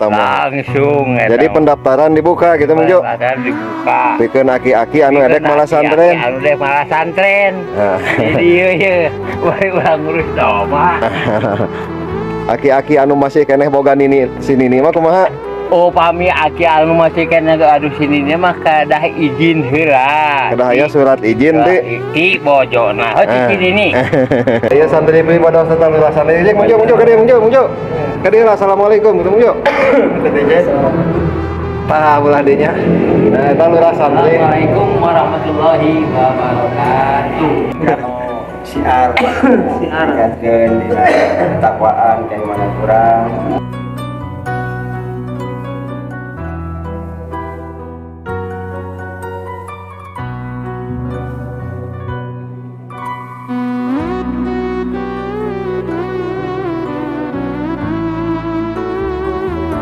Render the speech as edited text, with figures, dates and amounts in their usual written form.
eta mah. Langsung eta. Jadi pendaftaran dibuka gitu Mang Jo. Pendaftaran dibuka. Pikeun aki-aki anu edek malah santren. Anu dek malah santren. Nah. Jadi ieu bari urang ngurus domba. Aki-aki anu masih keneh boga nini si Nini mah kumaha? Upami aki anu masih kena aduh sini mah kadah izin heula. Kedah aya surat izin teh. Ti bojona. Oh di sini nih. Iya santri ibadah serta lulasan ini Mang Jo ka dieu Mang Jo. Ka dieu assalamualaikum gitu Mang Jo. Tah ulah dieu nya. Nah eta lurah santri. Assalamualaikum warahmatullahi wabarakatuh. Siar kaskeun dina takwaan kayak mana kurang